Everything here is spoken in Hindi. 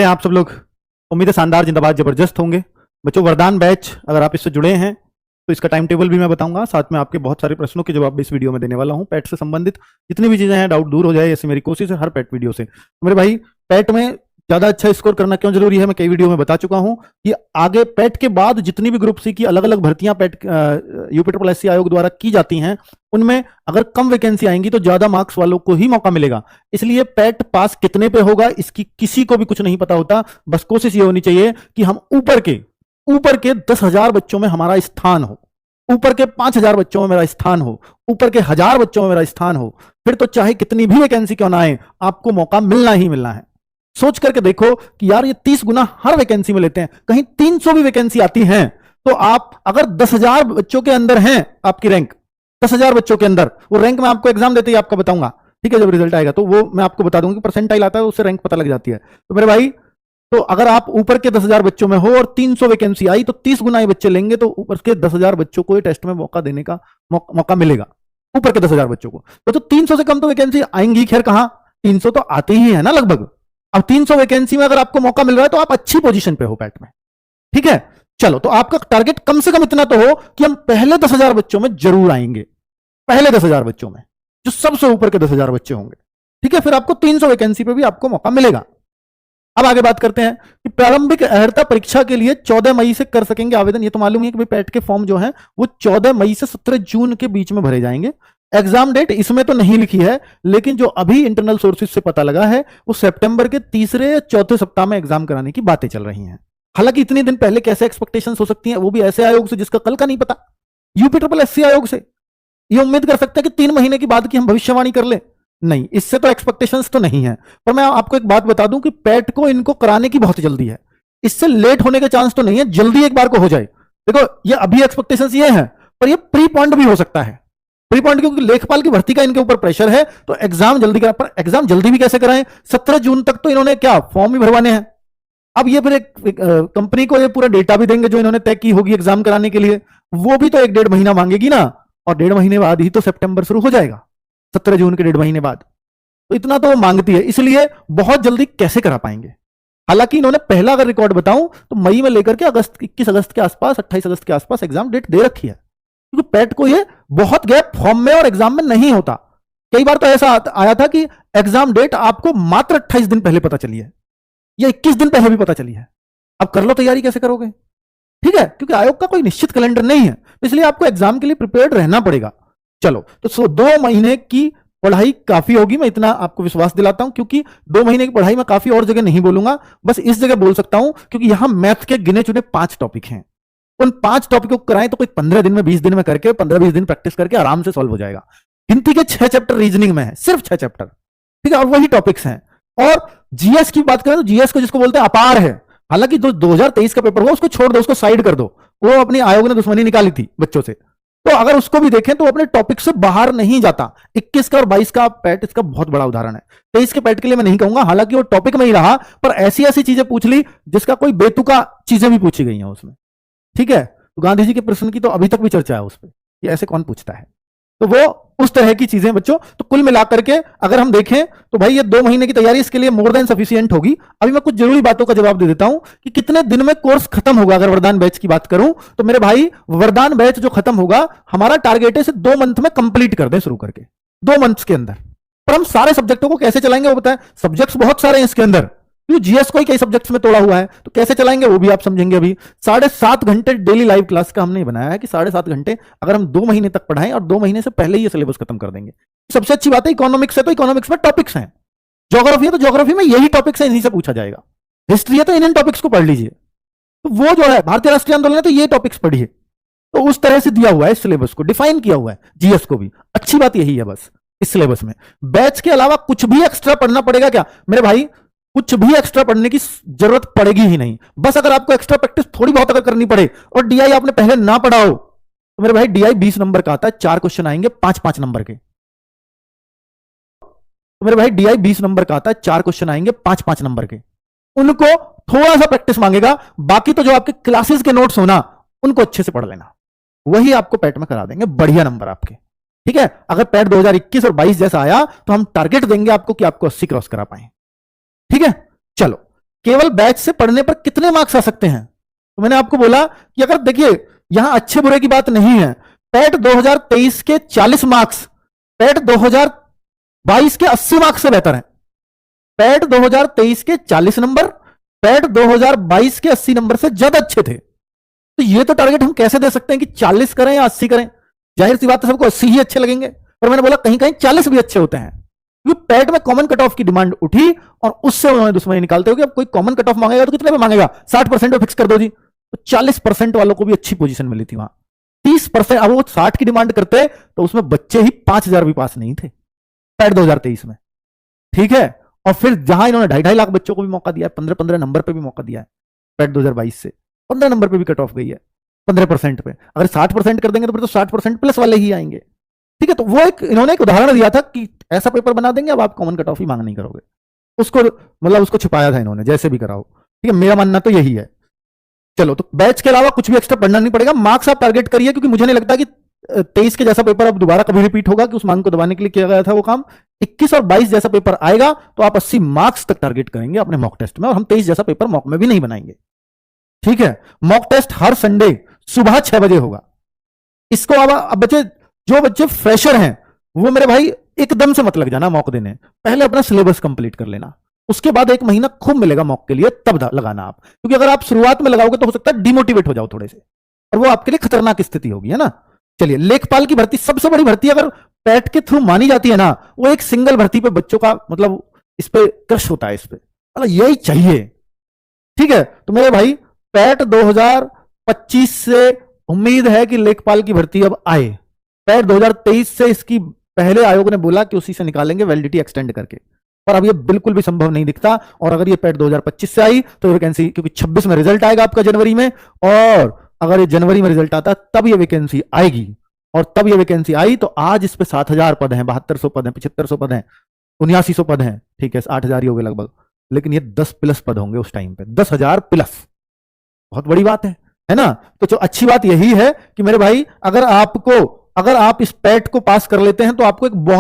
कैसे हैं आप सब लोग? उम्मीद है शानदार, जिंदाबाद, जबरदस्त होंगे। बच्चों, वरदान बैच अगर आप इससे जुड़े हैं तो इसका टाइम टेबल भी मैं बताऊंगा, साथ में आपके बहुत सारे प्रश्नों के जवाब भी इस वीडियो में देने वाला हूं। पेट से संबंधित जितनी भी चीजें हैं, डाउट दूर हो जाए, ऐसी मेरी कोशिश है हर पेट वीडियो से। तो मेरे भाई, पेट में ज्यादा अच्छा स्कोर करना क्यों जरूरी है, मैं कई वीडियो में बता चुका हूं कि आगे पेट के बाद जितनी भी ग्रुप सी की अलग अलग भर्तियां पेट यूपीएससी आयोग द्वारा की जाती हैं, उनमें अगर कम वैकेंसी आएंगी तो ज्यादा मार्क्स वालों को ही मौका मिलेगा। इसलिए पेट पास कितने पे होगा इसकी किसी को भी कुछ नहीं पता होता। बस कोशिश ये होनी चाहिए कि हम ऊपर के 10,000 बच्चों में हमारा स्थान हो, ऊपर के 5,000 बच्चों में मेरा स्थान हो, ऊपर के 1,000 बच्चों में मेरा स्थान हो। फिर तो चाहे कितनी भी वैकेंसी क्यों ना आए, आपको मौका मिलना ही मिलना है। सोच करके देखो कि यार ये 30 गुना हर वैकेंसी में लेते हैं, कहीं 300 भी वैकेंसी आती है तो आप अगर 10,000 बच्चों के अंदर हैं, आपकी रैंक 10,000 बच्चों के अंदर, वो रैंक मैं आपको एग्जाम देते ही आपको बताऊंगा, ठीक है? जब रिजल्ट आएगा तो वो मैं आपको बता दूंगा कि परसेंटाइल आता है, उससे रैंक पता लग जाती है। तो मेरे भाई, तो अगर आप ऊपर के 10,000 बच्चों में हो और 300 वैकेंसी आई तो 30 गुना ये बच्चे लेंगे, तो ऊपर के 10,000 बच्चों को टेस्ट में मौका देने का मौका मिलेगा, ऊपर के 10,000 बच्चों को। तो 300 से कम तो वैकेंसी आएंगी, खैर कहां, 300 तो आती ही है ना लगभग। अब 300 वैकेंसी में अगर आपको मौका मिल रहा है तो आप अच्छी पोजीशन पे हो पेट में, ठीक है? चलो, तो आपका टारगेट कम से कम इतना तो हो कि हम पहले 10,000 बच्चों में जरूर आएंगे, पहले 10,000 बच्चों में, जो सबसे ऊपर के 10,000 बच्चे होंगे, ठीक है? फिर आपको 300 वैकेंसी पे भी आपको मौका मिलेगा। अब आगे बात करते हैं कि प्रारंभिक अर्हता परीक्षा के लिए 14 मई से कर सकेंगे आवेदन। ये तो मालूम है कि पेट के फॉर्म जो है वो 14 मई से 17 जून के बीच में भरे जाएंगे। एग्जाम डेट इसमें तो नहीं लिखी है, लेकिन जो अभी इंटरनल सोर्सेज से पता लगा है वो सितंबर के तीसरे या चौथे सप्ताह में एग्जाम कराने की बातें चल रही हैं। हालांकि इतने दिन पहले कैसे एक्सपेक्टेशंस हो सकती हैं, वो भी ऐसे आयोग से जिसका कल का नहीं पता, यूपीएससी आयोग से ये उम्मीद कर सकते हैं कि 3 महीने की बाद की हम भविष्यवाणी कर ले? नहीं, इससे तो एक्सपेक्टेशंस तो नहीं है। पर मैं आपको एक बात बता दूं कि पेट को इनको कराने की बहुत जल्दी है, इससे लेट होने के चांस तो नहीं है, जल्दी एक बार को हो जाए। देखो, ये अभी एक्सपेक्टेशंस ये है, पर ये प्री पॉइंट भी हो सकता है। प्री पॉइंट क्योंकि लेखपाल की भर्ती का इनके ऊपर प्रेशर है, तो एग्जाम जल्दी करा। पर एग्जाम जल्दी भी कैसे कराएं? 17 जून तक तो इन्होंने क्या फॉर्म ही भरवाने हैं। अब ये फिर एक कंपनी को ये पूरा डेटा भी देंगे जो इन्होंने तय की होगी एग्जाम कराने के लिए, वो भी तो 1-1.5 महीना मांगेगी ना, और 1.5 महीने बाद ही तो सितंबर शुरू हो जाएगा, 17 जून के 1.5 महीने बाद। तो इतना तो वो मांगती है, इसलिए बहुत जल्दी कैसे करा पाएंगे। हालांकि इन्होंने पहला अगर रिकॉर्ड बताऊं तो मई में लेकर के 21 अगस्त के आसपास, 28 अगस्त के आसपास एग्जाम डेट दे रखी है, क्योंकि पेट को ये बहुत गैप फॉर्म में और एग्जाम में नहीं होता। कई बार तो ऐसा आया था कि एग्जाम डेट आपको मात्र 28 दिन पहले पता चली है या 21 दिन पहले भी पता चली है। अब कर लो, तैयारी कैसे करोगे, ठीक है? क्योंकि आयोग का कोई निश्चित कैलेंडर नहीं है, इसलिए आपको एग्जाम के लिए प्रिपेयर्ड रहना पड़ेगा। चलो, तो 2 महीने की पढ़ाई काफी होगी, मैं इतना आपको विश्वास दिलाता हूं, क्योंकि 2 महीने की पढ़ाई मैं काफी और जगह नहीं बोलूंगा, बस इस जगह बोल सकता हूं क्योंकि यहां मैथ के गिने चुने 5 टॉपिक हैं। उन 5 टॉपिक को कराएं तो कोई 15 दिन में, 20 दिन में करके, 15-20 दिन प्रैक्टिस करके आराम से सॉल्व हो जाएगा। गिनती के 6 चैप्टर रीजनिंग में है, सिर्फ 6 चैप्टर, ठीक है? और वही टॉपिक्स हैं। और जीएस की बात करें तो जीएस को जिसको बोलते हैं अपार है, हालांकि 2023 का पेपर हुआ उसको छोड़ दो, उसको साइड कर दो, वो अपनी आयोग ने दुश्मनी निकाली थी बच्चों से, तो अगर उसको भी देखें तो अपने टॉपिक से बाहर नहीं जाता। 21 का और 22 का पेट इसका बहुत बड़ा उदाहरण है। 23 के पेट के लिए मैं नहीं कहूंगा, हालांकि वो टॉपिक में ही रहा, पर ऐसी ऐसी चीजें पूछ ली जिसका कोई बेतुका चीजें भी पूछी गई हैं उसमें, ठीक है? तो गांधी जी के प्रश्न की तो अभी तक भी चर्चा है उस पर, ये ऐसे कौन पूछता है, तो वो उस तरह की चीजें बच्चों। तो कुल मिलाकर के अगर हम देखें तो भाई ये 2 महीने की तैयारी इसके लिए मोर देन सफिशिएंट होगी। अभी मैं कुछ जरूरी बातों का जवाब दे देता हूं कि कितने दिन में कोर्स खत्म होगा। अगर वरदान बैच की बात करूं तो मेरे भाई, वरदान बैच जो खत्म होगा, हमारा टारगेट है इसे 2 मंथ में कंप्लीट कर दें, शुरू करके 2 मंथ्स के अंदर। पर हम सारे सब्जेक्टों को कैसे चलाएंगे वो बताएं, सब्जेक्ट्स बहुत सारे हैं इसके अंदर, जीएस को ही कई सब्जेक्ट्स में तोड़ा हुआ है, तो कैसे चलाएंगे वो भी आप समझेंगे। अभी 7.5 घंटे डेली लाइव क्लास का हमने बनाया है कि 7.5 घंटे अगर हम 2 महीने तक पढ़ाएं और 2 महीने से पहले ही ये सिलेबस खत्म कर देंगे। सबसे अच्छी बात है इकोनॉमिक्स है तो इकोनॉमिक्स में टॉपिक्स हैं, ज्योग्राफी है तो ज्योग्राफी में यही टॉपिक्स है, इन्हीं से पूछा जाएगा। हिस्ट्री है तो इन टॉपिक्स को पढ़ लीजिए, तो वो जो है भारतीय राष्ट्रीय आंदोलन है तो ये टॉपिक्स पढ़िए। तो उस तरह से दिया हुआ है, सिलेबस को डिफाइन किया हुआ है, जीएस को भी। अच्छी बात यही है बस, इस सिलेबस में बैच के अलावा कुछ भी एक्स्ट्रा पढ़ना पड़ेगा क्या मेरे भाई? कुछ भी एक्स्ट्रा पढ़ने की जरूरत पड़ेगी ही नहीं। बस अगर आपको एक्स्ट्रा प्रैक्टिस थोड़ी बहुत अगर करनी पड़े और डीआई आपने पहले ना पढ़ा हो तो मेरे भाई डीआई 20 नंबर का आता है, 4 क्वेश्चन आएंगे 5-5 नंबर के। तो मेरे भाई डीआई 20 नंबर का आता है, 4 क्वेश्चन आएंगे 5-5 नंबर के। उनको थोड़ा सा प्रैक्टिस मांगेगा, बाकी तो जो आपके क्लासेस के नोट्स हो ना उनको अच्छे से पढ़ लेना, वही आपको पैट में करा देंगे बढ़िया नंबर आपके, ठीक है? अगर पैट 2021 और 22 जैसा आया तो हम टारगेट देंगे आपको कि आपको 80 क्रॉस करा पाए, ठीक है? चलो, केवल बैच से पढ़ने पर कितने मार्क्स आ सकते हैं? तो मैंने आपको बोला कि अगर देखिए यहां अच्छे बुरे की बात नहीं है, पैट 2023 के 40 मार्क्स पैट 2022 के 80 मार्क्स से बेहतर है। पैट 2023 के 40 नंबर पैट 2022 के 80 नंबर से ज्यादा अच्छे थे। तो ये तो टारगेट हम कैसे दे सकते हैं कि 40 करें या 80 करें? जाहिर सी बात है सबको 80 ही अच्छे लगेंगे, पर मैंने बोला कहीं कहीं 40 भी अच्छे होते हैं, क्योंकि पैट में कॉमन कट ऑफ की डिमांड उठी और उससे उन्होंने दुश्मनी निकालते हो कि अब कोई कॉमन कट ऑफ मांगेगा तो कितने पे मांगेगा? 60% पे फिक्स कर दो जी। तो 40% वालों को भी अच्छी पोजीशन मिली थी वहां। 30%, अब वो 60 की डिमांड करते तो उसमें बच्चे ही 5000 भी पास नहीं थे पैट 2023 में, ठीक है। और फिर जहां इन्होंने 2.5 लाख बच्चों को भी मौका दिया है, 15-15 नंबर पे भी मौका दिया है, पैट 2022 से 15 नंबर पे भी कट ऑफ गई है 15% पे। अगर 60% कर देंगे तो फिर तो 60% प्लस वाले ही आएंगे, ठीक है। तो वो एक इन्होंने एक उदाहरण दिया था कि ऐसा पेपर बना देंगे अब आप कॉमन कट ऑफ ही मांग नहीं करोगे, उसको मतलब उसको छिपाया था इन्होंने जैसे भी कराओ, ठीक है। मेरा मानना तो यही है। चलो, तो बैच के अलावा कुछ भी एक्स्ट्रा पढ़ना नहीं पड़ेगा, मार्क्स आप टारगेट करिए, क्योंकि मुझे नहीं लगता कि 23 के जैसा पेपर अब दोबारा कभी रिपीट होगा कि उस मांग को दबाने के लिए किया गया था वो काम। 21 और 22 जैसा पेपर आएगा तो आप 80 मार्क्स तक टारगेट करेंगे अपने मॉक टेस्ट में, और हम 23 जैसा पेपर मॉक में भी नहीं बनाएंगे, ठीक है। मॉक टेस्ट हर संडे सुबह 6 बजे होगा। इसको अब बच्चे, जो बच्चे फ्रेशर हैं वो मेरे भाई एकदम से मत लग जाना मॉक देने, पहले अपना सिलेबस कंप्लीट कर लेना, उसके बाद 1 महीना खूब मिलेगा मॉक के लिए, तब लगाना आप। क्योंकि अगर आप शुरुआत में लगाओगे तो हो सकता है डिमोटिवेट हो जाओ थोड़े से, और वो आपके लिए खतरनाक स्थिति होगी, है ना। चलिए, लेखपाल की भर्ती सबसे बड़ी भर्ती अगर पैट के थ्रू मानी जाती है ना, वो एक सिंगल भर्ती पे बच्चों का मतलब इस पे क्रश होता है, इस पे मतलब यही चाहिए, ठीक है। तो मेरे भाई पैट 2025 से उम्मीद है कि लेखपाल की भर्ती अब आए। पैट 2023 से इसकी पहले आयोग ने बोला कि उसी से निकालेंगे वैलिडिटी एक्सटेंड करके, पर अब ये बिल्कुल भी संभव नहीं दिखता। और अगर ये पैट 2025 से आई तो वैकेंसी, क्योंकि 26 में रिजल्ट आएगा आपका जनवरी में, और अगर ये जनवरी में रिजल्ट आता तब ये वैकेंसी आएगी, और तब ये वैकेंसी आई तो आज इस पे 7000 पद हैं, 7200 पद हैं, 7500 पद हैं, 7900 पद हैं, ठीक है, 8000 ही हो गए लगभग। लेकिन ये 10 प्लस पद होंगे उस टाइम पे, 10,000 प्लस, बहुत बड़ी बात है ना। तो जो अच्छी बात यही है कि मेरे भाई अगर आप इस पैट को पास कर लेते हैं तो आपको एक बहुत